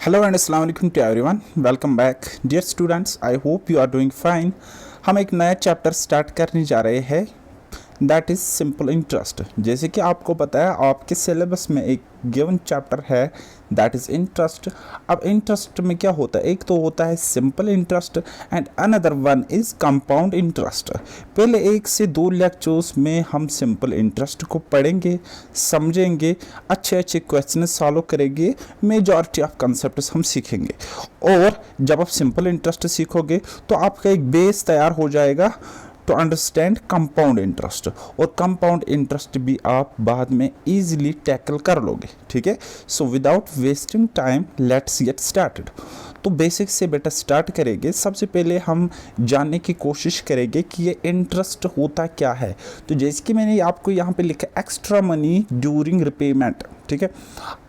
Hello and अस्सलाम वालेकुम to everyone, welcome back dear students. I hope you are doing fine. हम एक नया चैप्टर स्टार्ट करने जा रहे हैं, दैट इज़ सिंपल इंटरेस्ट। जैसे कि आपको पता है आपके सिलेबस में एक गिवन चैप्टर है दैट इज़ इंटरेस्ट। अब इंटरेस्ट में क्या होता है, एक तो होता है simple interest and another one is compound interest. पहले 1 से 2 लेक्चर्स में हम सिंपल इंटरेस्ट को पढ़ेंगे, समझेंगे, अच्छे अच्छे क्वेश्चन सॉल्व करेंगे, मेजॉरिटी ऑफ कंसेप्ट हम सीखेंगे। और जब आप सिंपल इंटरेस्ट सीखोगे तो आपका एक बेस तैयार हो जाएगा टू अंडरस्टैंड कंपाउंड इंटरेस्ट, और कंपाउंड इंटरेस्ट भी आप बाद में इजीली टैकल कर लोगे। ठीक है, so without wasting time let's get started. तो बेसिक से बेटा स्टार्ट करेंगे। सबसे पहले हम जानने की कोशिश करेंगे कि ये इंटरेस्ट होता क्या है। तो जैसे कि मैंने आपको यहाँ पे लिखा एक्स्ट्रा मनी ड्यूरिंग रिपेमेंट। ठीक है,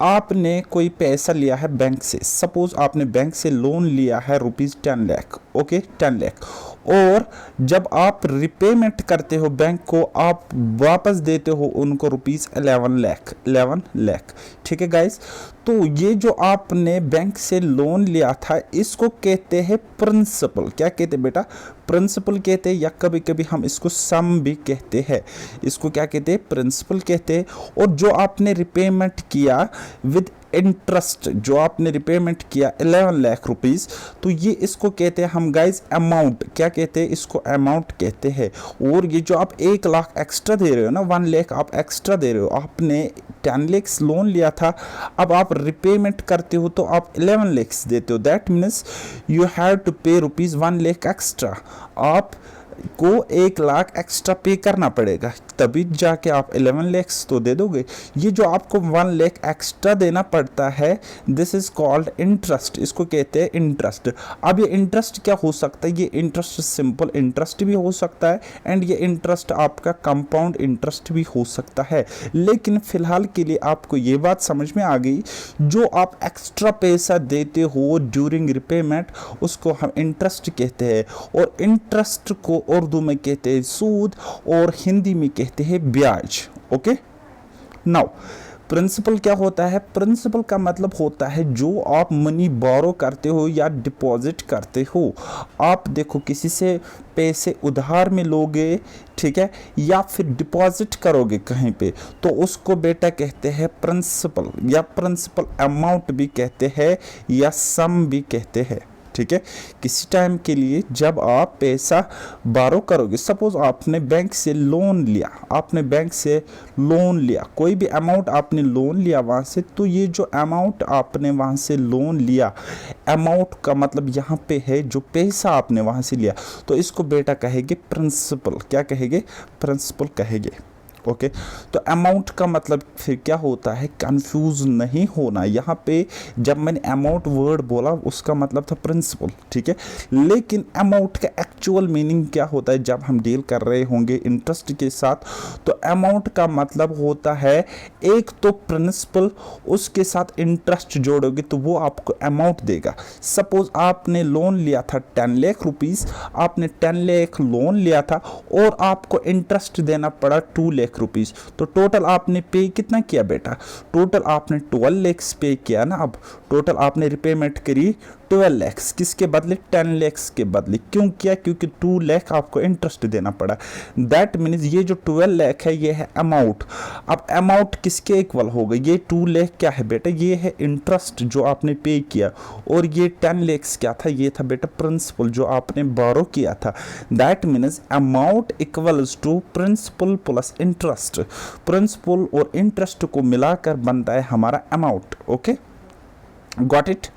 आपने कोई पैसा लिया है बैंक से, सपोज आपने बैंक से लोन लिया है ₹10 लाख। ओके, 10 लाख, और जब आप रिपेमेंट करते हो बैंक को, आप वापस देते हो उनको ₹11 लाख। ठीक है गाइस, तो ये जो आपने बैंक से लोन लिया था इसको कहते हैं प्रिंसिपल। क्या कहते हैं बेटा? प्रिंसिपल कहते हैं, या कभी कभी हम इसको सम भी कहते हैं। इसको क्या कहते हैं? प्रिंसिपल कहते हैं। और जो आपने रिपेमेंट किया विद इंटरेस्ट, जो आपने रिपेमेंट किया 11 लाख रुपीस, तो ये इसको कहते हैं हम गाइज अमाउंट। क्या कहते हैं? इसको अमाउंट कहते हैं। और ये जो आप 1 लाख एक्स्ट्रा दे रहे हो ना, 1 लाख आप एक्स्ट्रा दे रहे हो, आपने 10 लाख लोन लिया था, अब आप रिपेमेंट करते हो तो आप 11 लाख देते हो। That means you have to pay ₹1 lakh extra. आप को 1 लाख एक्स्ट्रा पे करना पड़ेगा, तभी जाके आप 11 लाख तो दे दोगे। ये जो आपको 1 लाख एक्स्ट्रा देना पड़ता है, दिस इज कॉल्ड इंटरेस्ट। इसको कहते हैं इंटरेस्ट। अब ये इंटरेस्ट क्या हो सकता है? ये इंटरेस्ट सिंपल इंटरेस्ट भी हो सकता है, एंड ये इंटरेस्ट आपका कंपाउंड इंटरेस्ट भी हो सकता है। लेकिन फिलहाल के लिए आपको ये बात समझ में आ गई, जो आप एक्स्ट्रा पैसा देते हो ड्यूरिंग रिपेमेंट, उसको हम इंटरेस्ट कहते हैं। और इंटरेस्ट को उर्दू में कहते हैं सूद, और हिंदी में कहते हैं ब्याज। ओके, नाउ प्रिंसिपल क्या होता है? प्रिंसिपल का मतलब होता है जो आप मनी बोरो करते हो या डिपॉजिट करते हो। आप देखो किसी से पैसे उधार में लोगे, ठीक है, या फिर डिपॉजिट करोगे कहीं पे, तो उसको बेटा कहते हैं प्रिंसिपल, या प्रिंसिपल अमाउंट भी कहते हैं, या सम भी कहते हैं। ठीक है, किसी टाइम के लिए जब आप पैसा बारो करोगे, सपोज आपने बैंक से लोन लिया, कोई भी अमाउंट आपने लोन लिया वहाँ से, तो ये जो अमाउंट आपने वहाँ से लोन लिया, अमाउंट का मतलब यहाँ पे है जो पैसा आपने वहाँ से लिया, तो इसको बेटा कहेंगे प्रिंसिपल। क्या कहेंगे? प्रिंसिपल कहेंगे। ओके, तो अमाउंट का मतलब फिर क्या होता है? कंफ्यूज नहीं होना। यहाँ पे जब मैंने अमाउंट वर्ड बोला उसका मतलब था प्रिंसिपल। ठीक है, लेकिन अमाउंट का एक्चुअल मीनिंग क्या होता है जब हम डील कर रहे होंगे इंटरेस्ट के साथ? तो अमाउंट का मतलब होता है एक तो प्रिंसिपल, उसके साथ इंटरेस्ट जोड़ोगे तो वो आपको अमाउंट देगा। सपोज आपने लोन लिया था 10 लाख रुपीस, आपने 10 लाख लोन लिया था और आपको इंटरेस्ट देना पड़ा 2 लाख रुपीस, तो टोटल आपने पे कितना किया बेटा? टोटल आपने 12 लाख पे किया ना। अब टोटल आपने रिपेमेंट करी 12 लाख, किसके बदले? 10 लाख के बदले। क्यों किया? क्योंकि 2 लाख आपको इंटरेस्ट देना पड़ा। दैट मीन्स ये जो 12 लाख है ये है अमाउंट। अब अमाउंट किसके इक्वल होगा? ये 2 लाख क्या है बेटा? ये है इंटरेस्ट जो आपने पे किया, और ये 10 लाख क्या था? ये था बेटा प्रिंसिपल जो आपने बोरो किया था। That means amount equals to principal plus interest. Principal और इंटरेस्ट को मिलाकर बनता है हमारा amount. Okay, got it.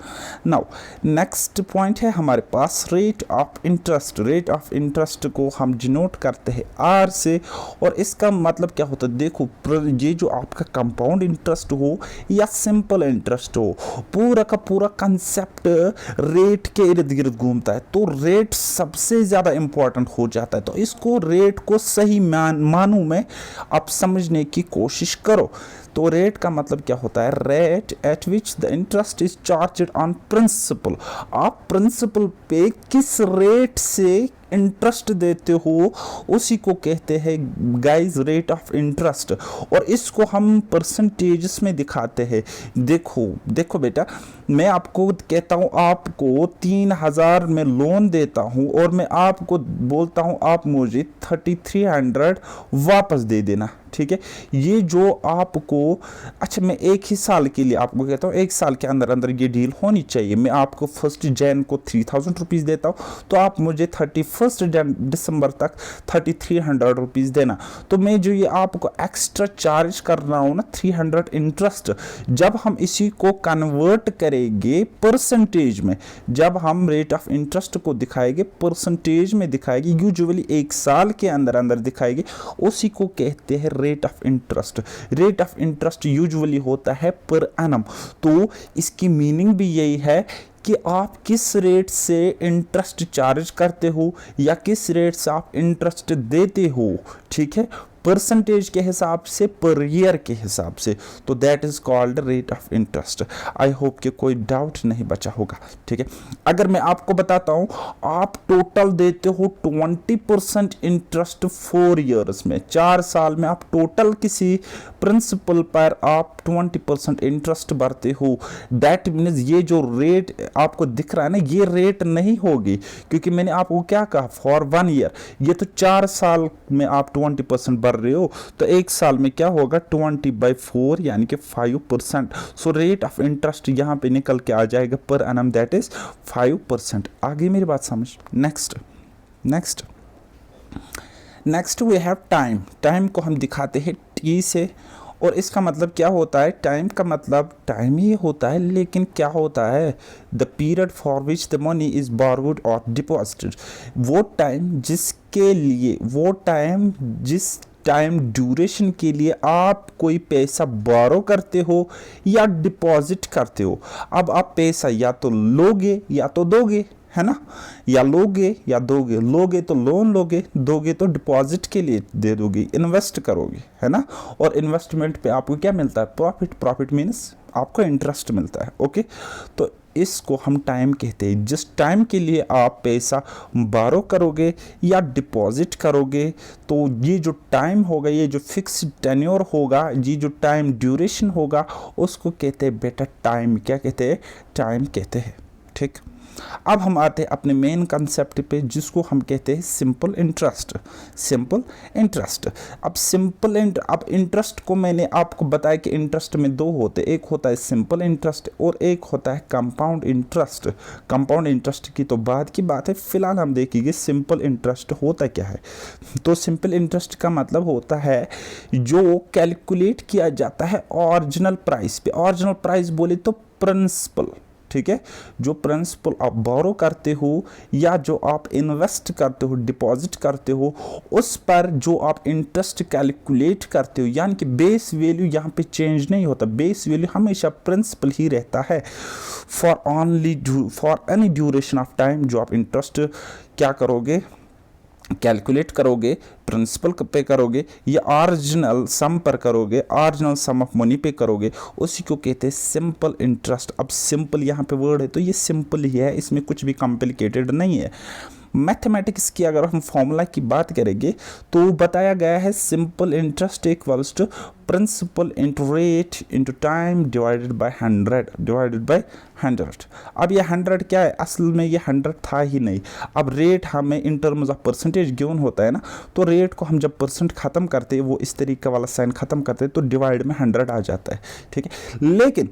Now next point है हमारे पास rate of interest. Rate of interest को हम डिनोट करते हैं आर से, और इसका मतलब क्या होता है? देखो, ये जो आपका कंपाउंड इंटरेस्ट हो या सिंपल इंटरेस्ट हो, पूरा का पूरा कंसेप्ट रेट के इर्द गिर्द घूमता है, तो रेट सबसे ज़्यादा इंपॉर्टेंट हो जाता है। तो इसको रेट को सही मानों में आप समझने की कोशिश करो। तो रेट का मतलब क्या होता है? Rate at which the interest is charged on principal. आप प्रिंसिपल पे किस रेट से इंटरेस्ट देते हो उसी को कहते हैं गाइस रेट ऑफ इंटरेस्ट। और इसको हम परसेंटेजेस में दिखाते हैं। देखो देखो बेटा, मैं आपको कहता हूँ आपको 3,000 में लोन देता हूँ और मैं आपको बोलता हूँ आप मुझे 3,300 वापस दे देना, ठीक है। ये जो आपको, अच्छा मैं एक ही साल के लिए आपको कहता हूँ, एक साल के अंदर अंदर ये डील होनी चाहिए। मैं आपको 1 जैन को 3,000 रुपीज़ देता हूँ तो आप मुझे 31 दिसंबर तक 3,300 रुपीज़ देना। तो मैं जो ये आपको एक्स्ट्रा चार्ज कर रहा हूँ ना 300 इंटरेस्ट, जब हम इसी को कन्वर्ट करेंगे परसेंटेज में, जब हम रेट ऑफ इंटरेस्ट को दिखाएंगे परसेंटेज में दिखाएंगे, यूजुअली एक साल के अंदर अंदर दिखाएंगे, उसी को कहते हैं rate of interest. Rate of interest usually होता है पर एनम। तो इसकी मीनिंग भी यही है कि आप किस रेट से इंटरेस्ट चार्ज करते हो या किस रेट से आप इंटरेस्ट देते हो, ठीक है, परसेंटेज के हिसाब से, पर ईयर के हिसाब से। तो that is called rate of interest. I hope कि कोई डाउट नहीं बचा होगा, ठीक है। अगर मैं आपको बताता हूं, आप टोटल देते हो 20% इंटरेस्ट 4 ईयर्स में, 4 साल में आप टोटल किसी प्रिंसिपल पर आप 20% इंटरेस्ट भरते हो। दैट मीन्स ये जो रेट आपको दिख रहा है ना, ये रेट नहीं होगी, क्योंकि मैंने आपको क्या कहा, फॉर 1 ईयर। ये तो 4 साल में आप 20% भर रहे हो, तो एक साल में क्या होगा 20/4 यानी कि 5%। सो रेट ऑफ इंटरेस्ट यहां पे निकल के आ जाएगा पर एनम, दैट इज 5%। आगे मेरी बात समझ। Next we have time. Time को हम दिखाते हैं टी से, और इसका मतलब क्या होता है, टाइम का मतलब टाइम ही होता है, लेकिन क्या होता है, the period for which the money is borrowed और डिपॉजिटेड। वो टाइम जिसके लिए, वो टाइम जिस टाइम ड्यूरेशन के लिए आप कोई पैसा बोरो करते हो या डिपॉजिट करते हो। अब आप पैसा या तो लोगे या तो दोगे, है ना, या लोगे या दोगे। लोगे तो लोन लोगे, दोगे तो डिपॉजिट के लिए दे दोगे, इन्वेस्ट करोगे, है ना। और इन्वेस्टमेंट पे आपको क्या मिलता है, प्रॉफिट। प्रॉफिट मीन्स आपको इंटरेस्ट मिलता है, ओके। तो इसको हम टाइम कहते हैं। जिस टाइम के लिए आप पैसा बारो करोगे या डिपॉजिट करोगे, तो ये जो टाइम होगा, ये जो फिक्स्ड टेन्योर होगा, ये जो टाइम ड्यूरेशन होगा, उसको कहते हैं बेटा टाइम। क्या कहते हैं, टाइम कहते हैं, ठीक। अब हम आते हैं अपने मेन कंसेप्ट पे, जिसको हम कहते हैं सिंपल इंटरेस्ट। Simple interest. अब इंटरेस्ट को मैंने आपको बताया कि इंटरेस्ट में 2 होते हैं, एक होता है सिंपल इंटरेस्ट और एक होता है कंपाउंड इंटरेस्ट। कंपाउंड इंटरेस्ट की तो बाद की बात है, फिलहाल हम देखेंगे सिंपल इंटरेस्ट होता क्या है। तो सिंपल इंटरेस्ट का मतलब होता है जो कैलकुलेट किया जाता है ओरिजिनल प्राइस पे। ओरिजिनल प्राइस बोले तो प्रिंसिपल, ठीक है। जो प्रिंसिपल आप बोरो करते हो या जो आप इन्वेस्ट करते हो, डिपॉजिट करते हो, उस पर जो आप इंटरेस्ट कैलकुलेट करते हो, यानी कि बेस वैल्यू यहाँ पे चेंज नहीं होता। बेस वैल्यू हमेशा प्रिंसिपल ही रहता है for any duration of time. जो आप इंटरेस्ट क्या करोगे, कैलकुलेट करोगे, प्रिंसिपल पे करोगे या ओरिजिनल सम पर करोगे, ओरिजिनल सम ऑफ मनी पे करोगे, उसी को कहते हैं सिंपल इंटरेस्ट। अब सिंपल यहाँ पे वर्ड है तो ये सिंपल ही है, इसमें कुछ भी कॉम्प्लिकेटेड नहीं है। मैथमेटिक्स की अगर हम फॉर्मूला की बात करेंगे तो बताया गया है simple interest equals to principal into rate into time divided by 100। अब ये 100 क्या है, असल में ये 100 था ही नहीं। अब रेट हमें in terms of percentage given होता है ना, तो रेट को हम जब परसेंट खत्म करते हैं, वो इस तरीके वाला साइन खत्म करते हैं, तो डिवाइड में 100 आ जाता है, ठीक है। लेकिन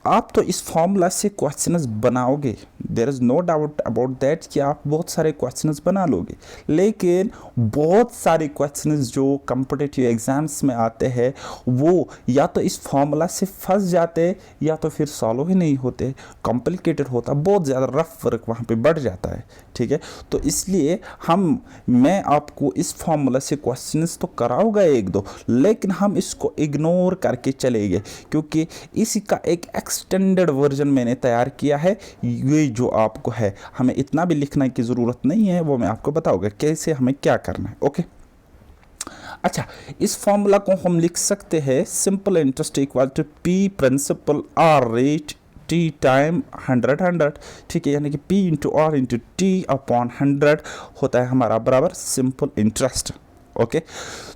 आप तो इस फॉर्मूला से क्वेश्चंस बनाओगे, there is no doubt about that कि आप बहुत सारे क्वेश्चंस बना लोगे, लेकिन बहुत सारे क्वेश्चंस जो कॉम्पिटिटिव एग्जाम्स में आते हैं वो या तो इस फॉर्मूला से फंस जाते या तो फिर सॉल्व ही नहीं होते, कॉम्प्लिकेटेड होता, बहुत ज़्यादा रफ वर्क वहाँ पे बढ़ जाता है, ठीक है। तो इसलिए मैं आपको इस फॉर्मूला से क्वेश्चंस तो कराऊंगा 1-2, लेकिन हम इसको इग्नोर करके चलेंगे, क्योंकि इसी का एक एक्सटेंडेड वर्जन मैंने तैयार किया है। ये जो आपको है, हमें इतना भी लिखने की ज़रूरत नहीं है, वो मैं आपको बताऊंगा कैसे हमें क्या करना है, ओके। अच्छा, इस फॉर्मूला को हम लिख सकते हैं simple interest equal to P principal R rate T time 100, ठीक है, यानी कि P into R into T upon 100 होता है हमारा बराबर सिंपल इंटरेस्ट। ओके,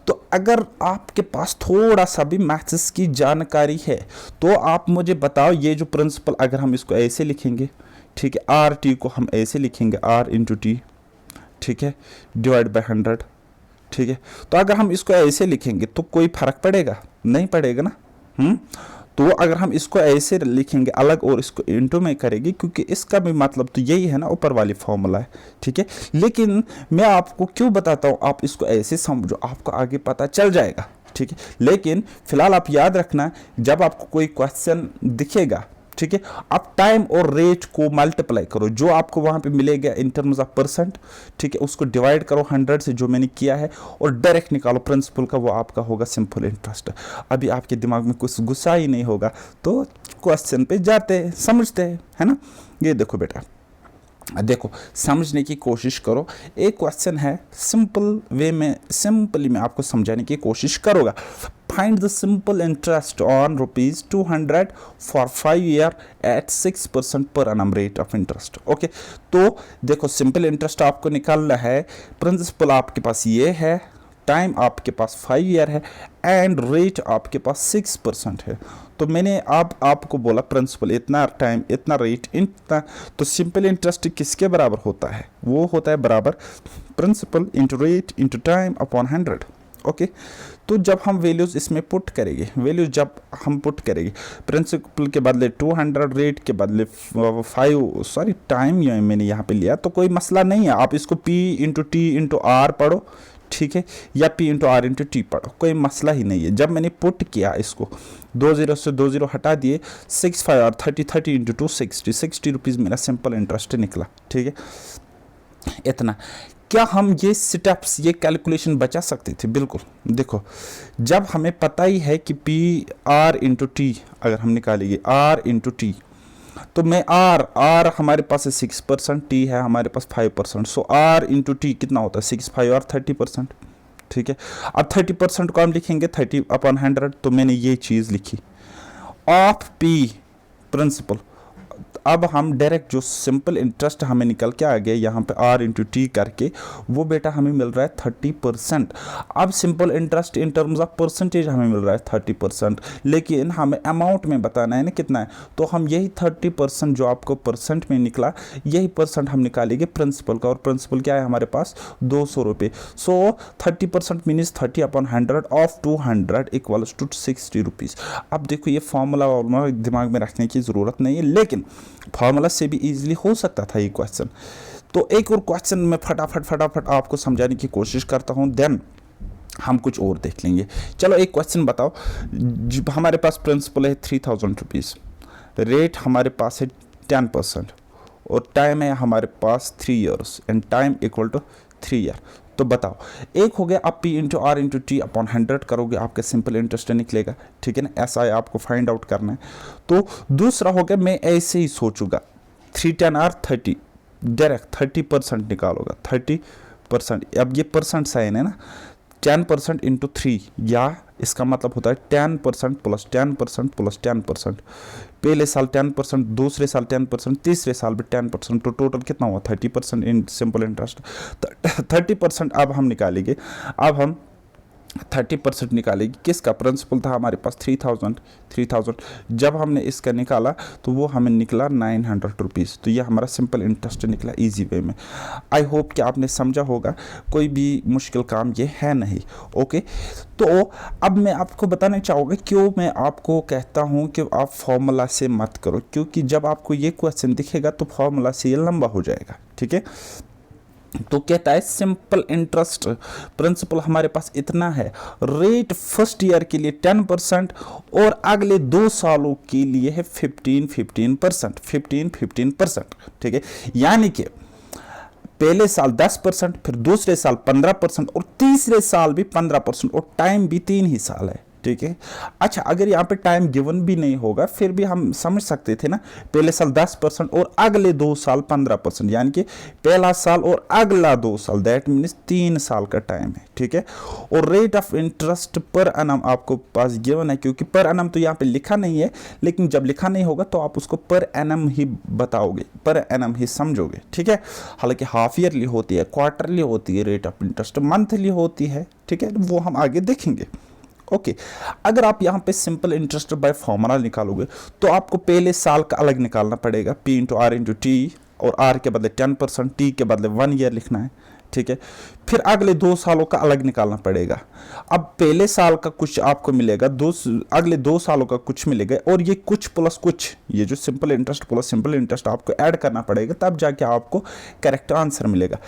तो अगर आपके पास थोड़ा सा भी मैथ्स की जानकारी है तो आप मुझे बताओ, ये जो प्रिंसिपल अगर हम इसको ऐसे लिखेंगे, ठीक है, आर टी को हम ऐसे लिखेंगे आर इंटू टी, ठीक है, डिवाइड बाय 100, ठीक है, तो अगर हम इसको ऐसे लिखेंगे तो कोई फर्क पड़ेगा? नहीं पड़ेगा ना। तो अगर हम इसको ऐसे लिखेंगे अलग और इसको इंटू में करेंगे, क्योंकि इसका भी मतलब तो यही है ना, ऊपर वाली फॉर्मूला है, ठीक है। लेकिन मैं आपको क्यों बताता हूँ, आप इसको ऐसे समझो, आपको आगे पता चल जाएगा, ठीक है। लेकिन फिलहाल आप याद रखना, जब आपको कोई क्वेश्चन दिखेगा, ठीक है, आप टाइम और रेट को मल्टीप्लाई करो, जो आपको वहां पे मिलेगा इन टर्म्स ऑफ परसेंट, ठीक है, उसको डिवाइड करो 100 से, जो मैंने किया है, और डायरेक्ट निकालो प्रिंसिपल का, वो आपका होगा सिंपल इंटरेस्ट। अभी आपके दिमाग में कुछ गुस्सा ही नहीं होगा, तो क्वेश्चन पे जाते हैं, समझते हैं, है ना। ये देखो बेटा, देखो समझने की कोशिश करो, एक क्वेश्चन है, सिंपल वे में, सिंपली मैं आपको समझाने की कोशिश करूँगा। Find the simple interest on ₹200 for 5 year at 6% per annum rate of interest. Okay, तो देखो सिंपल इंटरेस्ट आपको निकालना है, प्रिंसिपल आपके पास ये है, टाइम आपके पास 5 ईयर है, एंड रेट आपके पास 6% है। तो मैंने अब आपको बोला प्रिंसिपल इतना, टाइम इतना, रेट इतना, तो सिंपल इंटरेस्ट किसके बराबर होता है? वो होता है बराबर principal into rate into time upon 100। Okay, तो जब हम वैल्यूज इसमें पुट करेंगे, वैल्यूज जब हम पुट करेंगे, प्रिंसिपल के बदले 200, रेट के बदले 5, सॉरी टाइम मैंने यहाँ पे लिया, तो कोई मसला नहीं है, आप इसको P into T into R पढ़ो, ठीक है, या P into R into T पढ़ो, कोई मसला ही नहीं है। जब मैंने पुट किया इसको, 20 से 20 हटा दिए, 6 5 और 30 इंटू 2 60 रुपीज़ मेरा सिंपल इंटरेस्ट निकला, ठीक है, इतना। क्या हम ये स्टेप्स, ये कैलकुलेशन बचा सकते थे? बिल्कुल। देखो, जब हमें पता ही है कि पी आर इंटू टी अगर हम निकालेंगे आर इंटू टी, तो मैं आर हमारे पास है 6%, टी है हमारे पास 5%, सो आर इंटू टी कितना होता है 6 5 और 30%, ठीक है। अब 30% को हम लिखेंगे 30 अपॉन 100, तो मैंने ये चीज़ लिखी ऑफ पी प्रिंसिपल। अब हम डायरेक्ट जो सिंपल इंटरेस्ट हमें निकल के आ गया यहाँ पे आर इंटू टी करके, वो बेटा हमें मिल रहा है 30%। अब simple interest in terms of percentage हमें मिल रहा है 30%, लेकिन हमें अमाउंट में बताना है ना कितना है, तो हम यही 30% जो आपको परसेंट में निकला, यही परसेंट हम निकालेंगे प्रिंसिपल का, और प्रिंसिपल क्या है हमारे पास 200 रुपये। So 30% means 30 upon 100 of 200 equals to 60 rupees. अब देखो ये फॉर्मूला दिमाग में रखने की ज़रूरत नहीं है, लेकिन फॉर्मूला से भी इजीली हो सकता था ये क्वेश्चन। तो एक और क्वेश्चन मैं फटाफट आपको समझाने की कोशिश करता हूं, देन हम कुछ और देख लेंगे। चलो एक क्वेश्चन बताओ, हमारे पास प्रिंसिपल है 3000 रुपीज़, रेट हमारे पास है 10%, और टाइम है हमारे पास 3 years, and time equal to 3 year. तो बताओ, एक हो गया, आप P into R into T upon 100 करोगे, आपका सिंपल इंटरेस्ट निकलेगा, ठीक है ना, ऐसा है, आपको फाइंड आउट करना है। तो दूसरा हो गया, मैं ऐसे ही सोचूंगा 3 10 आर 30, डायरेक्ट 30% निकालोगा, 30%। अब ये परसेंट साइन है ना, 10% इंटू 3, या इसका मतलब होता है 10% प्लस 10% प्लस 10%। पहले साल 10%, दूसरे साल 10%, तीसरे साल भी 10%, तो टोटल कितना हुआ 30% इन सिंपल इंटरेस्ट। 30% अब हम निकालेंगे, अब हम 30% निकालेगी, किसका प्रिंसिपल था हमारे पास 3000। जब हमने इसका निकाला तो वो हमें निकला 900 रुपीज़। तो ये हमारा सिंपल इंटरेस्ट निकला इजी वे में। आई होप कि आपने समझा होगा, कोई भी मुश्किल काम ये है नहीं। ओके, तो अब मैं आपको बताना चाहूँगा क्यों मैं आपको कहता हूँ कि आप फॉर्मूला से मत करो, क्योंकि जब आपको ये क्वेश्चन दिखेगा तो फॉर्मूला से ये लंबा हो जाएगा, ठीक है। तो कहता है सिंपल इंटरेस्ट प्रिंसिपल हमारे पास इतना है, रेट फर्स्ट ईयर के लिए 10% और अगले 2 सालों के लिए है 15%, ठीक है। यानी कि पहले साल 10%, फिर दूसरे साल 15% और तीसरे साल भी 15%, और टाइम भी 3 ही साल है, ठीक है। अच्छा, अगर यहाँ पे टाइम गिवन भी नहीं होगा फिर भी हम समझ सकते थे ना, पहले साल 10% और अगले 2 साल 15%, यानी कि पहला साल और अगला 2 साल, दैट मीन्स 3 साल का टाइम है, ठीक है। और rate of interest per annum आपको पास गिवन है, क्योंकि पर एनम तो यहाँ पे लिखा नहीं है, लेकिन जब लिखा नहीं होगा तो आप उसको पर एनम ही बताओगे, पर एनम ही समझोगे, ठीक है। हालांकि हाफ ईयरली होती है, क्वार्टरली होती है रेट ऑफ इंटरेस्ट, मंथली होती है, ठीक है, वो हम आगे देखेंगे। ओके अगर आप यहाँ पे सिंपल इंटरेस्ट बाय फॉर्मूला निकालोगे तो आपको पहले साल का अलग निकालना पड़ेगा, P into R into T, और R के बदले 10%, T के बदले 1 ईयर लिखना है, ठीक है। फिर अगले 2 सालों का अलग निकालना पड़ेगा। अब पहले साल का कुछ आपको मिलेगा, अगले 2 सालों का कुछ मिलेगा, और ये कुछ प्लस कुछ, ये जो simple interest plus simple interest आपको ऐड करना पड़ेगा, तब जाके आपको करेक्ट आंसर मिलेगा।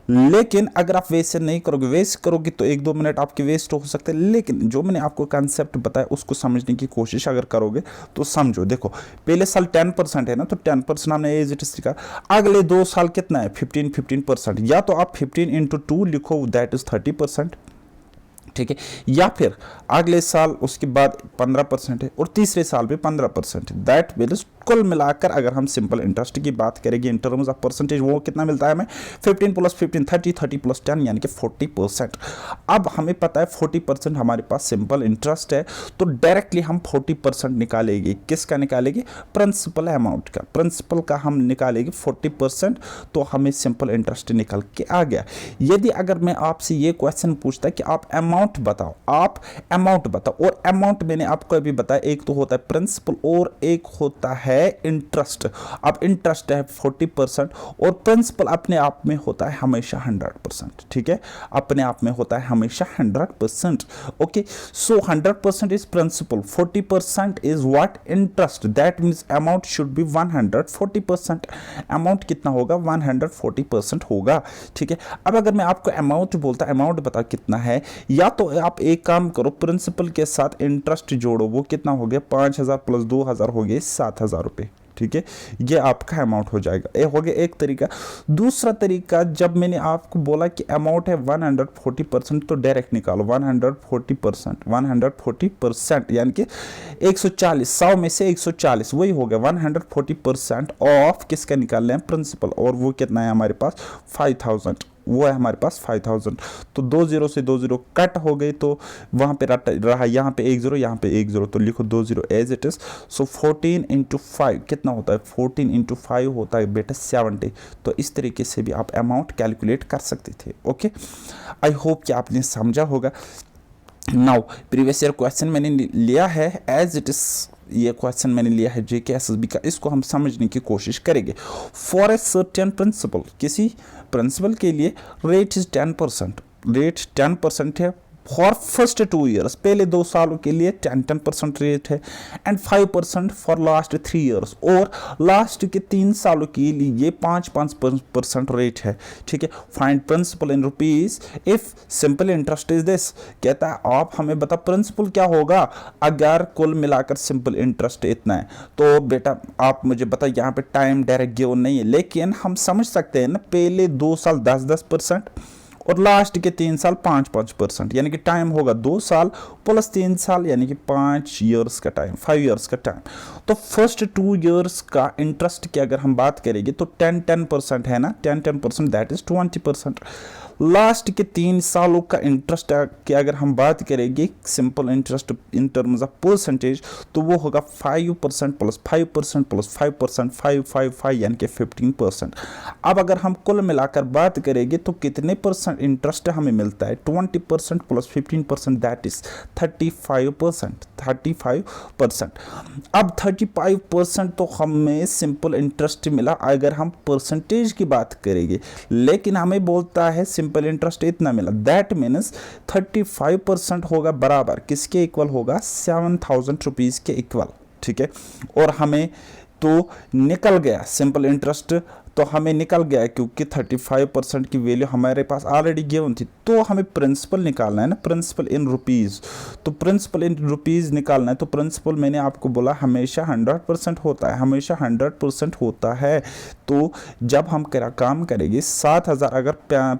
लेकिन अगर आप वैसे नहीं करोगे, वेस्ट करोगे तो 1-2 मिनट आपके वेस्ट हो सकते हैं। लेकिन जो मैंने आपको कंसेप्ट बताया उसको समझने की कोशिश अगर करोगे तो समझो। देखो पहले साल 10% है ना, तो 10% हमने एज इट इज लिखा। अगले 2 साल कितना है, 15%। या तो आप 15 इंटू 2 लिखो, दैट इज 30%, ठीक है। या फिर अगले साल उसके बाद 15% है, और तीसरे साल भी 15% है। दैट मीन्स कुल मिलाकर अगर हम सिंपल इंटरेस्ट की बात करेंगे इन टर्म्स ऑफ परसेंटेज, वो कितना मिलता है हमें, 15 + 15 30, 30 + 10 यानी कि 40%। अब हमें पता है 40% हमारे पास सिंपल इंटरेस्ट है, तो डायरेक्टली हम 40% निकालेंगे। किसका निकालेंगे, प्रिंसिपल अमाउंट का, प्रिंसिपल का हम निकालेंगे 40%, तो हमें सिंपल इंटरेस्ट निकल के आ गया। यदि अगर मैं आपसे ये क्वेश्चन पूछता कि आप अमाउंट बताओ, आप अमाउंट बताओ, और अमाउंट मैंने आपको अभी बताया, एक तो होता है प्रिंसिपल और एक होता है इंटरेस्ट। अब इंटरेस्ट है 40% और प्रिंसिपल अपने आप में होता है हमेशा 100%, ठीक है, अपने आप में होता है हमेशा 100%। Okay, so 100% is principal, 40% is what, interest. That means amount should be 140%। Amount कितना होगा, 140% होगा, ठीक है। अब अगर मैं आपको अमाउंट बोलता, अमाउंट बता कितना है, या तो आप एक काम करो, प्रिंसिपल के साथ इंटरेस्ट जोड़ो, वो कितना हो गया, 5000 + 2000 हो गए 7000 रुपए, ठीक है। ये आपका अमाउंट हो जाएगा, ये हो गया एक तरीका। दूसरा तरीका, जब मैंने आपको बोला कि अमाउंट है 140%, तो डायरेक्ट निकालो 140%, 140% यानी कि 140, 100 में से 140, वही हो गया 140% ऑफ किसका निकाल रहे हैं, प्रिंसिपल, और वो कितना है हमारे पास 5000, वो है हमारे पास 5000। तो 2 0 से 2 0 कट हो गई, तो वहाँ पे रहा यहाँ पे 1 0, यहाँ पे 1 0, तो लिखो 2 0 एज इट इज। सो 14 × 5 कितना होता है, 14 × 5 होता है बेटा 70। तो इस तरीके से भी आप अमाउंट कैलकुलेट कर सकते थे। ओके, आई होप कि आपने समझा होगा। नाउ प्रीवियस ईयर क्वेश्चन मैंने लिया है एज इट इज, ये क्वेश्चन मैंने लिया है JK SSB का, इसको हम समझने की कोशिश करेंगे। फॉर ए सर्टेन प्रिंसिपल, किसी प्रिंसिपल के लिए रेट इज 10%, रेट 10% है फॉर फर्स्ट 2 ईयर्स, पहले 2 सालों के लिए 10% रेट है, एंड 5% फॉर लास्ट 3 ईयर्स, और लास्ट के 3 सालों के लिए ये 5% रेट है, ठीक है। Find principal in rupees if simple interest is this. कहता है आप हमें बता प्रिंसिपल क्या होगा अगर कुल मिलाकर सिंपल इंटरेस्ट इतना है। तो बेटा आप मुझे बता, यहाँ पे टाइम डायरेक्ट गिवन नहीं है, लेकिन हम समझ सकते हैं ना, पहले 2 साल 10% और लास्ट के 3 साल 5%, यानी कि टाइम होगा 2 साल + 3 साल, यानी कि 5 ईयर्स का टाइम, 5 ईयर्स का टाइम। तो फर्स्ट 2 ईयर्स का इंटरेस्ट की अगर हम बात करेंगे तो 10% है ना, 10%, दैट इज 20%। लास्ट के 3 सालों का इंटरेस्ट की अगर हम बात करेंगे simple interest in terms of percentage, तो वो होगा 5% + 5% + 5%, 5 यानी कि 15%। अब अगर हम कुल मिलाकर बात करेंगे तो कितने % इंटरेस्ट हमें मिलता है, 20% + 15%, दैट इज 35%, 35%। अब 35% तो हमें सिंपल इंटरेस्ट मिला अगर हम परसेंटेज की बात करेंगे, लेकिन हमें बोलता है सिंपल इंटरेस्ट इतना मिला, दैट मीन्स 35% होगा बराबर किसके इक्वल होगा, 7000 रुपीज के इक्वल, ठीक है। और हमें तो निकल गया सिंपल इंटरेस्ट, तो हमें निकल गया क्योंकि 35% की वैल्यू हमारे पास ऑलरेडी गिवन थी। तो हमें प्रिंसिपल निकालना है ना, प्रिंसिपल इन रुपीज़। तो प्रिंसिपल इन रुपीज़ निकालना है, तो प्रिंसिपल मैंने आपको बोला हमेशा 100% होता है, हमेशा 100% होता है। तो जब हम काम करेंगे 7,000 अगर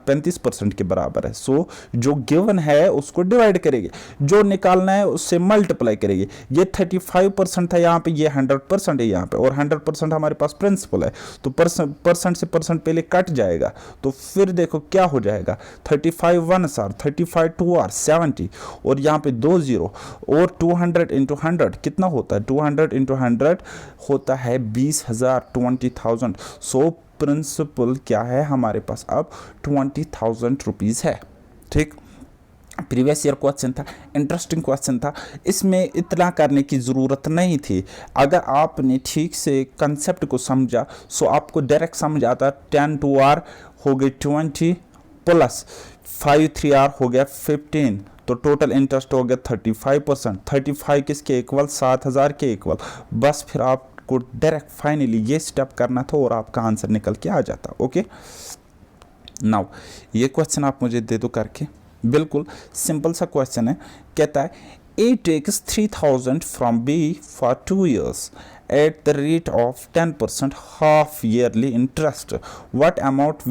35% के बराबर है, सो जो गिवन है उसको डिवाइड करेंगे, जो निकालना है उससे मल्टीप्लाई करेंगे। ये 35% है यहाँ पे, ये 100% है यहाँ पे, और 100% हमारे पास प्रिंसिपल है, तो परसेंट से परसेंट पहले कट जाएगा। तो फिर देखो क्या हो जाएगा, 35 1 आर 35 2 आर 70, और यहाँ पे 2 0, और 200 इंटू 100 कितना होता है, 200 इंटू 100 होता है 20,000, 20,000। सो प्रिंसिपल क्या है हमारे पास अब 20,000 रुपीज़ है। ठीक, प्रीवियस ईयर क्वेश्चन था, इंटरेस्टिंग क्वेश्चन था, इसमें इतना करने की ज़रूरत नहीं थी। अगर आपने ठीक से कंसेप्ट को समझा सो आपको डायरेक्ट समझ आता। 10 2 आर हो गए 20 प्लस 5 3 आर हो गया 15, तो टोटल इंटरेस्ट हो गया 35%। 35 किसके इक्वल, 7,000 के इक्वल। बस फिर आपको डायरेक्ट फाइनली ये स्टेप करना था और आपका आंसर निकल के आ जाता। ओके, नाउ ये क्वेश्चन आप मुझे दे दो करके, बिल्कुल सिंपल सा क्वेश्चन है। कहता है A takes 3,000 from B for 2 years at the rate of 10% half yearly interest, what amount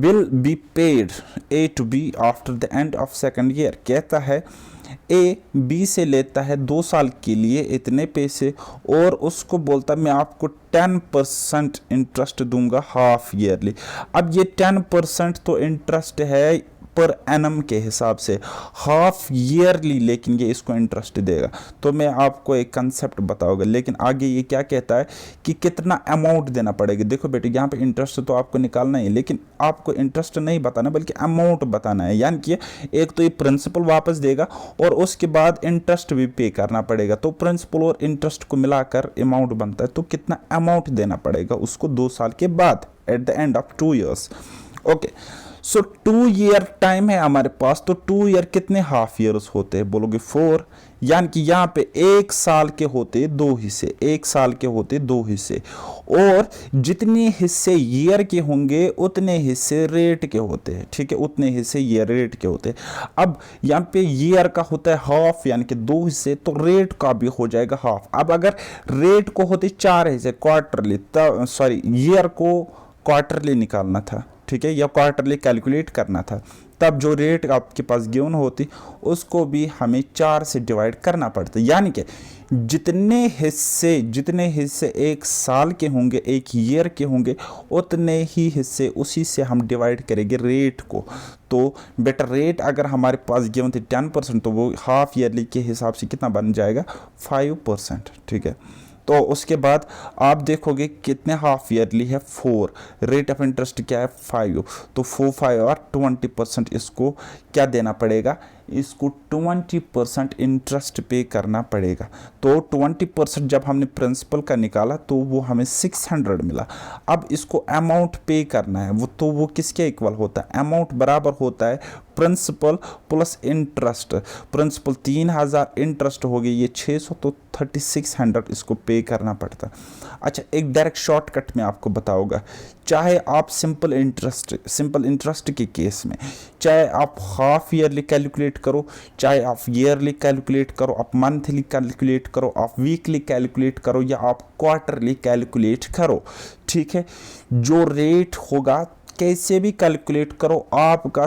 will be paid A to B after the end of second year। कहता है ए बी से लेता है 2 साल के लिए इतने पैसे, और उसको बोलता मैं आपको 10% इंटरेस्ट दूंगा हाफ ईयरली। अब ये 10% तो इंटरेस्ट है पर एनम के हिसाब से, हाफ ईयरली लेकिन ये इसको इंटरेस्ट देगा। तो मैं आपको एक कंसेप्ट बताऊंगा, लेकिन आगे ये क्या कहता है कि कितना अमाउंट देना पड़ेगा। देखो बेटे, यहाँ पे इंटरेस्ट तो आपको निकालना है, लेकिन आपको इंटरेस्ट नहीं बताना बल्कि अमाउंट बताना है। यानी कि एक तो ये प्रिंसिपल वापस देगा और उसके बाद इंटरेस्ट भी पे करना पड़ेगा। तो प्रिंसिपल और इंटरेस्ट को मिलाकर अमाउंट बनता है। तो कितना अमाउंट देना पड़ेगा उसको 2 साल के बाद, eight the end of 2 years। Okay, so 2 year time है हमारे पास। तो 2 year कितने हाफ ईयर्स होते हैं, बोलोगे 4। यानी कि यहाँ पे 1 साल के होते 2 हिस्से, 1 साल के होते 2 हिस्से, और जितने हिस्से ईयर के होंगे उतने हिस्से रेट के होते हैं। ठीक है, उतने हिस्से ईयर रेट के होते हैं। अब यहाँ पे ईयर का होता है हाफ, यानी कि 2 हिस्से, तो रेट का भी हो जाएगा हाफ। अब अगर रेट को होते 4 हिस्से क्वार्टरली, सॉरी ईयर को क्वार्टरली निकालना था, ठीक है, या क्वार्टरली कैलकुलेट करना था, तब जो रेट आपके पास गिवन होती उसको भी हमें 4 से डिवाइड करना पड़ता। यानी कि जितने हिस्से 1 साल के होंगे, 1 ईयर के होंगे, उतने ही हिस्से उसी से हम डिवाइड करेंगे रेट को। तो बेटा रेट अगर हमारे पास गिवन थे 10%, तो वो हाफ ईयरली के हिसाब से कितना बन जाएगा, 5%। ठीक है, तो उसके बाद आप देखोगे कितने हाफ ईयरली है, 4, रेट ऑफ इंटरेस्ट क्या है 5, तो 4 5 और 20% इसको क्या देना पड़ेगा, इसको 20% इंटरेस्ट पे करना पड़ेगा। तो 20% जब हमने प्रिंसिपल का निकाला तो वो हमें 600 मिला। अब इसको अमाउंट पे करना है, वो किसके इक्वल होता है, अमाउंट बराबर होता है principal plus interest. Principal 3,000, interest हो गई ये 600, तो 3600 इसको पे करना पड़ता। अच्छा, एक डायरेक्ट शॉर्टकट में आपको बताऊंगा, चाहे आप सिंपल इंटरेस्ट के केस में चाहे आप हाफ ईयरली कैलकुलेट करो, चाहे आप ईयरली कैलकुलेट करो, आप मंथली कैलकुलेट करो, आप वीकली कैलकुलेट करो, या आप क्वार्टरली कैलकुलेट करो, ठीक है, जो रेट होगा कैसे भी कैलकुलेट करो आपका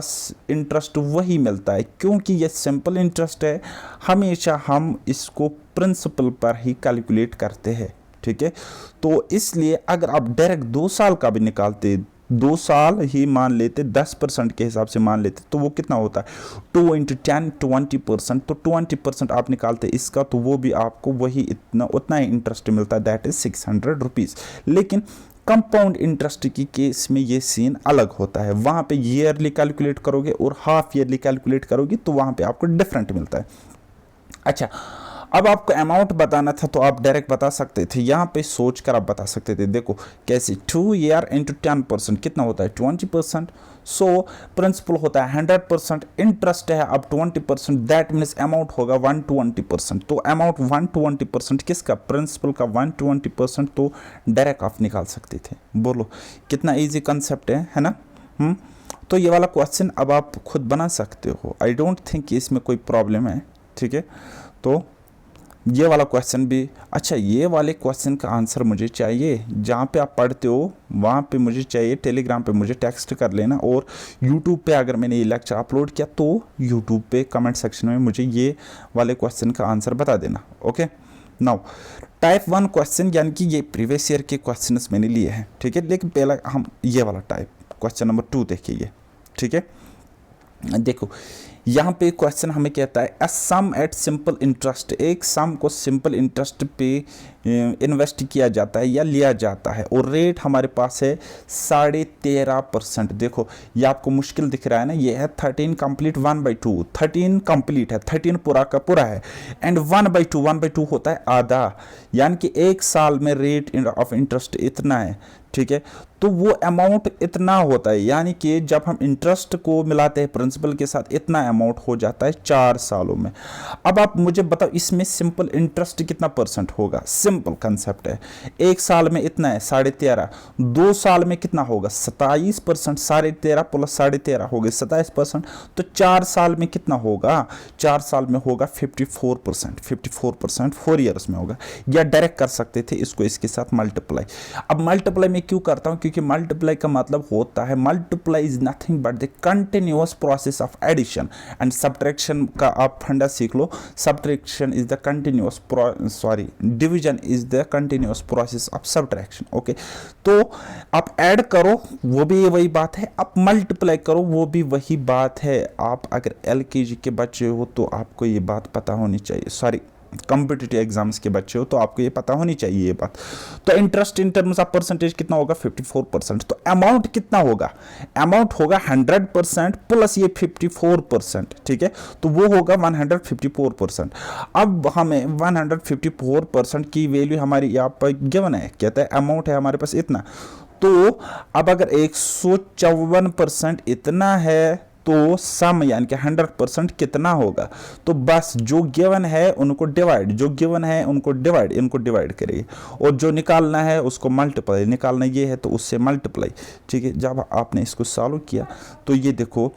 इंटरेस्ट वही मिलता है। क्योंकि ये सिंपल इंटरेस्ट है, हमेशा हम इसको प्रिंसिपल पर ही कैलकुलेट करते हैं। ठीक है, तो इसलिए अगर आप डायरेक्ट 2 साल का भी निकालते, 2 साल ही मान लेते, 10% के हिसाब से मान लेते, तो वो कितना होता है 2 × 10 20%। तो 20% आप निकालते इसका, तो वो भी आपको वही उतना ही इंटरेस्ट मिलता है, दैट इज 600 रुपीज़। लेकिन कंपाउंड इंटरेस्ट की केस में ये सीन अलग होता है, वहाँ पे ईयरली कैलकुलेट करोगे और हाफ ईयरली कैलकुलेट करोगे तो वहाँ पे आपको डिफरेंट मिलता है। अच्छा, अब आपको अमाउंट बताना था तो आप डायरेक्ट बता सकते थे, यहाँ पे सोच कर आप बता सकते थे। देखो कैसे, 2 ईयर इंटू 10% कितना होता है 20%। सो प्रिंसिपल होता है 100%, इंटरेस्ट है अब 20%, दैट मीन्स अमाउंट होगा 120%। तो अमाउंट 120% किसका, प्रिंसिपल का 120%, तो डायरेक्ट आप निकाल सकते थे। बोलो कितना इजी कंसेप्ट है ना। तो ये वाला क्वेश्चन अब आप खुद बना सकते हो, आई डोंट थिंक इसमें कोई प्रॉब्लम है, ठीक है। तो ये वाला क्वेश्चन भी अच्छा, ये वाले क्वेश्चन का आंसर मुझे चाहिए, जहाँ पे आप पढ़ते हो वहाँ पे मुझे चाहिए, टेलीग्राम पे मुझे टेक्स्ट कर लेना, और यूट्यूब पे अगर मैंने ये लेक्चर अपलोड किया तो यूट्यूब पे कमेंट सेक्शन में मुझे ये वाले क्वेश्चन का आंसर बता देना। ओके, नाउ टाइप 1 क्वेश्चन, यानी कि ये प्रीवियस ईयर के क्वेश्चन मैंने लिए हैं, ठीक है। लेकिन पहला हम ये वाला टाइप क्वेश्चन नंबर 2 देखिए, ठीक है। देखो यहाँ पे क्वेश्चन हमें कहता है अ सम एट सिंपल इंटरेस्ट, एक सम को सिंपल इंटरेस्ट पे इन्वेस्ट किया जाता है या लिया जाता है, और रेट हमारे पास है 13.5%। देखो ये आपको मुश्किल दिख रहा है ना, ये है 13 कंप्लीट 1/2, 13 कंप्लीट है, 13 पूरा का पूरा है, एंड 1/2 होता है आधा, यानी कि एक साल में रेट ऑफ इंटरेस्ट इतना है, ठीक है। तो वो अमाउंट इतना होता है, यानी कि जब हम इंटरेस्ट को मिलाते हैं प्रिंसिपल के साथ इतना अमाउंट हो जाता है 4 सालों में। अब आप मुझे बताओ इसमें सिंपल इंटरेस्ट कितना परसेंट होगा, सिंपल कंसेप्ट है। एक साल में इतना है 13.5, 2 साल में कितना होगा 27%, 13.5 प्लस 13.5 हो गए 27%, तो 4 साल में कितना होगा, 4 साल में होगा 54%, 54% 4 ईयर्स में होगा। या डायरेक्ट कर सकते थे इसको इसके साथ मल्टीप्लाई। अब मल्टीप्लाई में क्यों करता हूं, क्योंकि मल्टीप्लाई का मतलब होता है, multiply is nothing but the continuous process of addition and subtraction का आप फंडा सीख लो। Subtraction is the continuous division is the continuous process of subtraction. Okay, तो आप ऐड करो वो भी वही बात है, आप मल्टीप्लाई करो वो भी वही बात है। आप अगर एलकेजी के बच्चे हो तो आपको ये बात पता होनी चाहिए, कॉम्पिटिटिव एग्जाम्स के बच्चे हो तो आपको ये पता होनी चाहिए ये बात। तो interest in terms of percentage कितना होगा 54%। तो अमाउंट कितना होगा, अमाउंट होगा 100% प्लस ये 54%, ठीक है। तो वो होगा 154%। अब हमें 154% की वैल्यू हमारी यहाँ पर गिवन है, कहता है अमाउंट है हमारे पास इतना। तो अब अगर 154% इतना है तो सम यानी कि 100% कितना होगा, तो बस जो गिवन है उनको डिवाइड, जो गिवन है उनको डिवाइड, इनको डिवाइड करिए, और जो निकालना है उसको मल्टीप्लाई, निकालना ये है तो उससे मल्टीप्लाई, ठीक है। जब आपने इसको सॉल्व किया तो ये देखो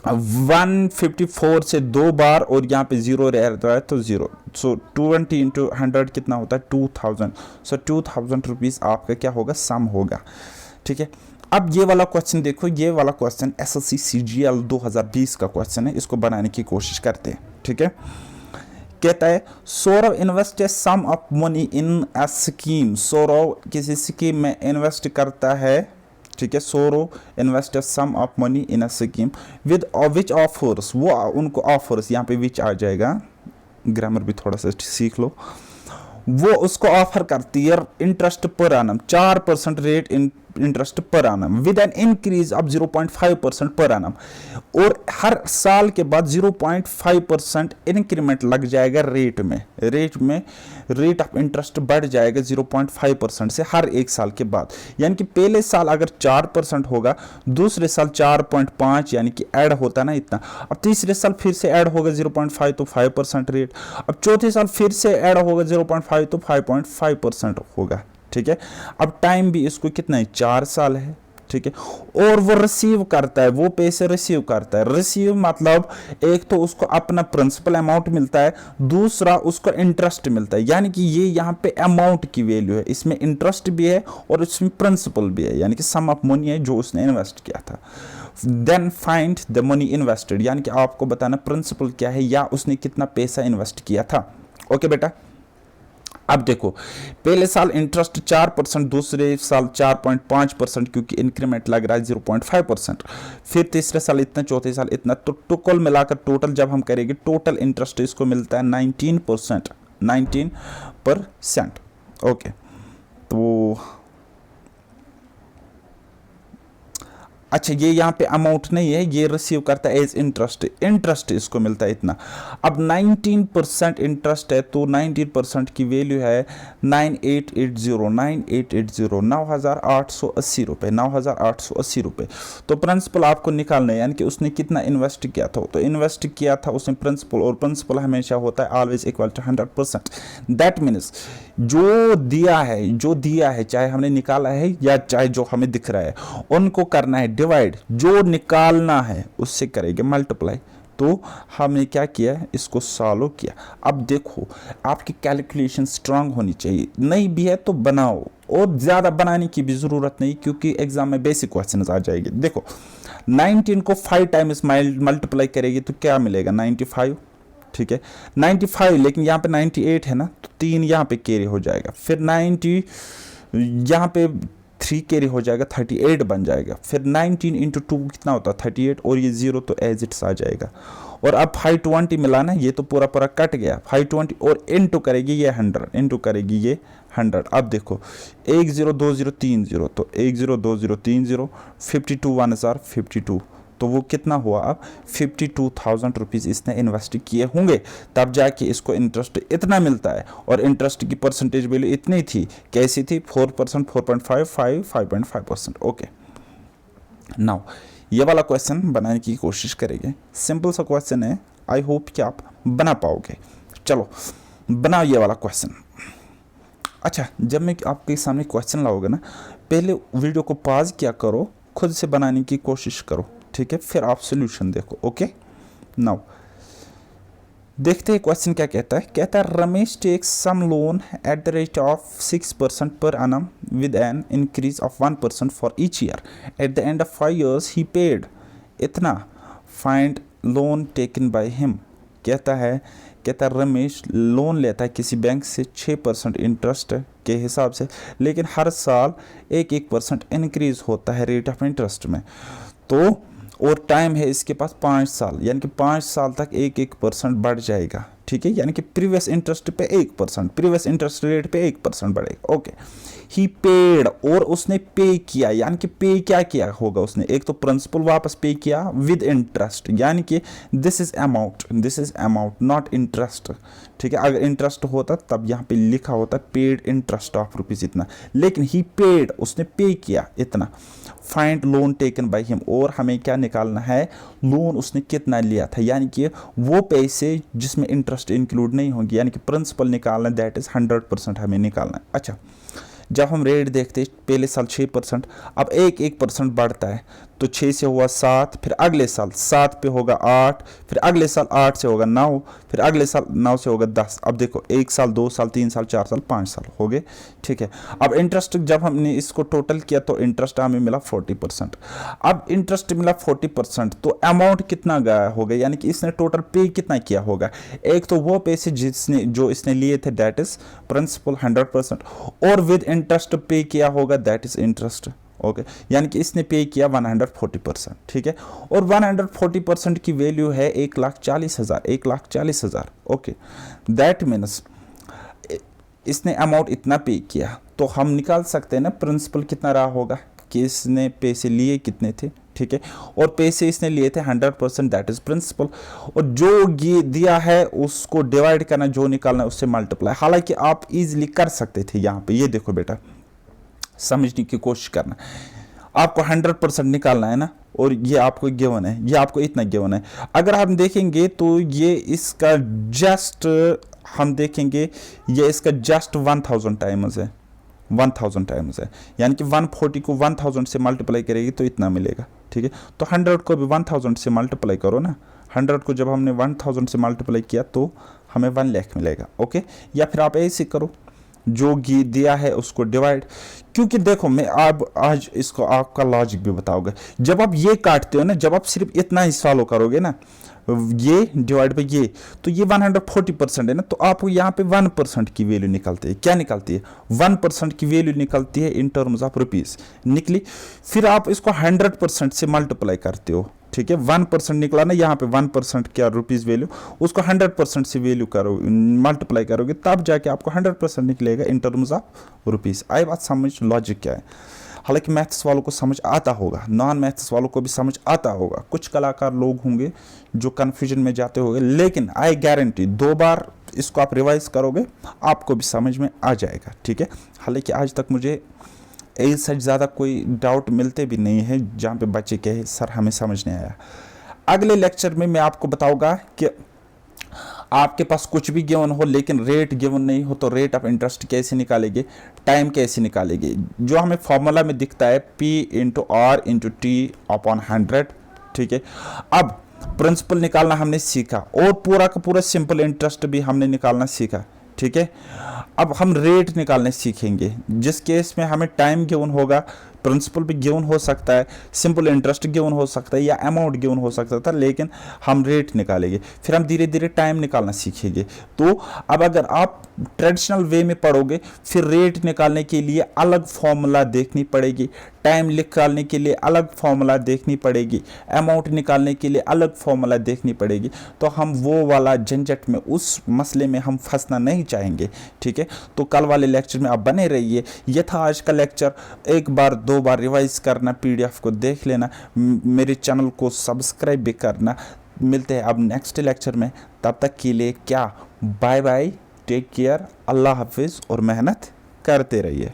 154 से 2 बार और यहाँ पे 0 रहता है तो 0, सो 20 इंटू 100 कितना होता है 2000, सो 2000 रुपीज़ आपका क्या होगा, सम होगा, ठीक है। अब ये वाला क्वेश्चन देखो, ये वाला क्वेश्चन एसएससी सीजीएल 2020 का क्वेश्चन है, इसको बनाने की कोशिश करते हैं, ठीक है। कहता है Saurav invest some of money in a scheme, Saurav किसी स्कीम में इन्वेस्ट करता है, ठीक है। Saurav invest some of money in a scheme with which offers, वो उनको ऑफर्स, यहाँ पे विच आ जाएगा, ग्रामर भी थोड़ा सा सीख लो। वो उसको ऑफर करती है interest per annum 4% rate interest per annum with an increase of 0.5% per annum, और हर साल के बाद 0.5% इंक्रीमेंट लग जाएगा रेट में रेट ऑफ इंटरेस्ट बढ़ जाएगा 0.5% से हर एक साल के बाद। यानी कि पहले साल अगर 4% होगा, दूसरे साल 4.5 यानी कि ऐड होता ना इतना, अब तीसरे साल फिर से ऐड होगा 0.5 तो 5% रेट, अब चौथे साल फिर से ऐड होगा 0.5 तो 5.5% होगा, ठीक है। अब टाइम भी इसको कितना है 4 साल है, ठीक है। और वो रिसीव करता है, वो पैसे रिसीव करता है, रिसीव मतलब एक तो उसको अपना प्रिंसिपल अमाउंट मिलता है, दूसरा उसको इंटरेस्ट मिलता है, यानी कि ये यहाँ पे अमाउंट की वैल्यू है, इसमें इंटरेस्ट भी है और इसमें प्रिंसिपल भी है, यानी कि सम ऑफ मनी है जो उसने इन्वेस्ट किया था। Then find the money invested, यानी कि आपको बताना प्रिंसिपल क्या है या उसने कितना पैसा इन्वेस्ट किया था। ओके बेटा, अब देखो पहले साल इंटरेस्ट 4%, दूसरे साल 4.5% क्योंकि इंक्रीमेंट लग रहा है 0.5%, फिर तीसरे साल इतना, चौथे साल इतना, तो कुल मिलाकर टोटल जब हम करेंगे टोटल इंटरेस्ट इसको मिलता है 19%, 19%। ओके, तो अच्छा ये यहाँ पे अमाउंट नहीं है, ये रिसीव करता है एज इंटरेस्ट, इंटरेस्ट इसको मिलता है इतना। अब 19% इंटरेस्ट है तो 19% की वैल्यू है 9880 9,880 रुपये, 9,880 रुपये। तो प्रिंसिपल आपको निकालना है, यानी कि उसने कितना इन्वेस्ट किया था। तो इन्वेस्ट किया था उसने प्रिंसिपल, और प्रिंसिपल हमेशा होता है always equal to 100%। That means जो दिया है चाहे हमने निकाला है या चाहे जो हमें दिख रहा है, उनको करना है डिवाइड, जो निकालना है उससे करेंगे मल्टीप्लाई। तो हमने क्या किया, इसको सॉल्व किया। अब देखो आपकी कैलकुलेशन स्ट्रांग होनी चाहिए, नहीं भी है तो बनाओ, और ज़्यादा बनाने की भी ज़रूरत नहीं क्योंकि एग्जाम में बेसिक क्वेश्चन आ जाएंगे। देखो 19 को 5 टाइम्स मल्टीप्लाई करेगी तो क्या मिलेगा 95, ठीक है 95, लेकिन यहाँ पे 98 है ना, तो 3 यहाँ पे कैरी हो जाएगा, फिर 90 यहाँ पे 3 कैरी हो जाएगा, 38 बन जाएगा। फिर 19 इंटू 2 कितना होता है 38, और ये 0 तो एज इट्स आ जाएगा। और अब 520 मिला ना, ये तो पूरा पूरा कट गया, 520 और इंटू करेगी ये 100, इंटू करेगी ये 100। अब देखो 102030, तो 102030, 52 1 जार 52, तो वो कितना हुआ अब 52,000 रुपीज़ इसने इन्वेस्ट किए होंगे, तब जाके इसको इंटरेस्ट इतना मिलता है। और इंटरेस्ट की परसेंटेज वैल्यू इतनी थी, कैसी थी 4%, 4.55, 5.5%। ओके, नाउ ये वाला क्वेश्चन बनाने की कोशिश करेंगे। सिंपल सा क्वेश्चन है, आई होप कि आप बना पाओगे। चलो बनाओ ये वाला क्वेश्चन। अच्छा, जब मैं आपके सामने क्वेश्चन लाओगे ना, पहले वीडियो को पॉज किया करो, खुद से बनाने की कोशिश करो, ठीक है, फिर आप सोल्यूशन देखो। ओके, नाउ देखते हैं क्वेश्चन क्या कहता है। कहता है Ramesh takes some loan at the rate of 6% per annum with an increase of 1% for each year. At the end of 5 years he paid इतना, find loan taken by him. कहता है रमेश लोन लेता है किसी बैंक से 6% इंटरेस्ट के हिसाब से, लेकिन हर साल 1% इंक्रीज होता है रेट ऑफ इंटरेस्ट में। तो और टाइम है इसके पास 5 साल, यानी कि 5 साल तक 1% बढ़ जाएगा, ठीक है, यानी कि प्रीवियस इंटरेस्ट पे 1%, प्रीवियस इंटरेस्ट रेट पे 1% बढ़ेगा। ओके, ही पेड, और उसने पे किया, यानी कि पे क्या किया होगा उसने, एक तो प्रिंसिपल वापस पे किया विद इंटरेस्ट, यानी कि this is amount not interest, ठीक है। अगर इंटरेस्ट होता तब यहाँ पे लिखा होता पेड इंटरेस्ट ऑफ रुपीज इतना, लेकिन ही पेड, उसने पे किया इतना। Find loan taken by him, और हमें क्या निकालना है, लोन उसने कितना लिया था, यानी कि वो पैसे जिसमें इंटरेस्ट इंक्लूड नहीं होंगे, यानी कि प्रिंसिपल निकालना, दैट इज 100% हमें निकालना है। अच्छा, जब हम रेट देखते पहले साल 6%, अब 1% बढ़ता है, तो 6 से हुआ 7, फिर अगले साल 7 पे होगा 8, फिर अगले साल 8 से होगा 9, फिर अगले साल 9 से होगा 10। अब देखो 1 साल 2 साल 3 साल 4 साल 5 साल हो गए, ठीक है। अब इंटरेस्ट जब हमने इसको टोटल किया तो इंटरेस्ट हमें मिला 40%। अब इंटरेस्ट मिला 40%, तो अमाउंट कितना गया होगा, यानी कि इसने टोटल पे कितना किया होगा। एक तो वो पैसे जो इसने लिए थे, दैट इज प्रिंसिपल 100%, और विद इंटरेस्ट पे किया होगा, दैट इज इंटरेस्ट। ओके, यानी कि इसने पे किया 140%, ठीक है। और 140% की वैल्यू है 1,40,000, 1,40,000। ओके, दैट मीन्स इसने अमाउंट इतना पे किया, तो हम निकाल सकते हैं ना प्रिंसिपल कितना रहा होगा, कि इसने पैसे लिए कितने थे, ठीक है। और पैसे इसने लिए थे 100%, दैट इज प्रिंसिपल। और जो ये दिया है उसको डिवाइड करना, जो निकालना है उससे मल्टीप्लाई। हालांकि आप इजीली कर सकते थे, यहाँ पे ये देखो बेटा, समझने की कोशिश करना, आपको 100% निकालना है ना, और ये आपको गिवन है, ये आपको इतना गिवन है। अगर हम देखेंगे तो ये इसका जस्ट, हम देखेंगे ये इसका जस्ट 1000 टाइम्स है, 1000 टाइम्स है, यानी कि 140 को 1000 से मल्टीप्लाई करेगी तो इतना मिलेगा, ठीक है। तो 100 को भी 1000 से मल्टीप्लाई करो ना, 100 को जब हमने 1000 से मल्टीप्लाई किया तो हमें 1 लाख मिलेगा। ओके, या फिर आप ऐसे करो, जो दिया है उसको डिवाइड, क्योंकि देखो मैं आज इसको आपका लॉजिक भी बताओगे। जब आप ये काटते हो ना, जब आप सिर्फ इतना ही सॉल्व करोगे ना, ये डिवाइड बाई ये, तो ये 140% है ना, तो आपको यहाँ पे 1% की वैल्यू निकलती है। क्या निकलती है, 1% की वैल्यू निकलती है इन टर्म्स ऑफ रुपीस निकली। फिर आप इसको 100% से मल्टीप्लाई करते हो, ठीक है। 1% निकला ना, यहाँ पे 1% क्या रुपीस वैल्यू, उसको 100% से वैल्यू करो, मल्टीप्लाई करोगे, तब जाके आपको 100% निकलेगा इन टर्म्स ऑफ रुपीस। आई बात समझ, लॉजिक क्या है। हालांकि मैथ्स वालों को समझ आता होगा, नॉन मैथ्स वालों को भी समझ आता होगा, कुछ कलाकार लोग होंगे जो कन्फ्यूजन में जाते होंगे, लेकिन आई गारंटी 2 बार इसको आप रिवाइज करोगे आपको भी समझ में आ जाएगा, ठीक है। हालांकि आज तक मुझे ऐसा ज़्यादा कोई डाउट मिलते भी नहीं है जहाँ पे बच्चे कहे सर हमें समझ नहीं आया। अगले लेक्चर में मैं आपको बताऊंगा कि आपके पास कुछ भी गिवन हो लेकिन रेट गिवन नहीं हो तो रेट ऑफ इंटरेस्ट कैसे निकालेंगे, टाइम कैसे निकालेंगे, जो हमें फॉर्मूला में दिखता है P/R/T/100, ठीक है। अब प्रिंसिपल निकालना हमने सीखा और पूरा का पूरा सिंपल इंटरेस्ट भी हमने निकालना सीखा, ठीक है। अब हम रेट निकालने सीखेंगे, जिस केस में हमें टाइम गिवन होगा, प्रिंसिपल भी गिवन हो सकता है, सिंपल इंटरेस्ट गिवन हो सकता है या अमाउंट गिवन हो सकता था, लेकिन हम रेट निकालेंगे, फिर हम धीरे धीरे टाइम निकालना सीखेंगे। तो अब अगर आप ट्रेडिशनल वे में पढ़ोगे फिर रेट निकालने के लिए अलग फॉर्मूला देखनी पड़ेगी, टाइम निकालने के लिए अलग फॉर्मूला देखनी पड़ेगी, अमाउंट निकालने के लिए अलग फॉर्मूला देखनी पड़ेगी। तो हम वो वाला झंझट में, उस मसले में हम फंसना नहीं चाहेंगे, ठीक है। तो कल वाले लेक्चर में आप बने रहिए। यह था आज का लेक्चर, 1 बार 2 बार रिवाइज करना, पीडीएफ को देख लेना, मेरे चैनल को सब्सक्राइब भी करना। मिलते हैं अब नेक्स्ट लेक्चर में, तब तक के लिए क्या, बाय बाय, टेक केयर, अल्लाह हाफिज़ और मेहनत करते रहिए।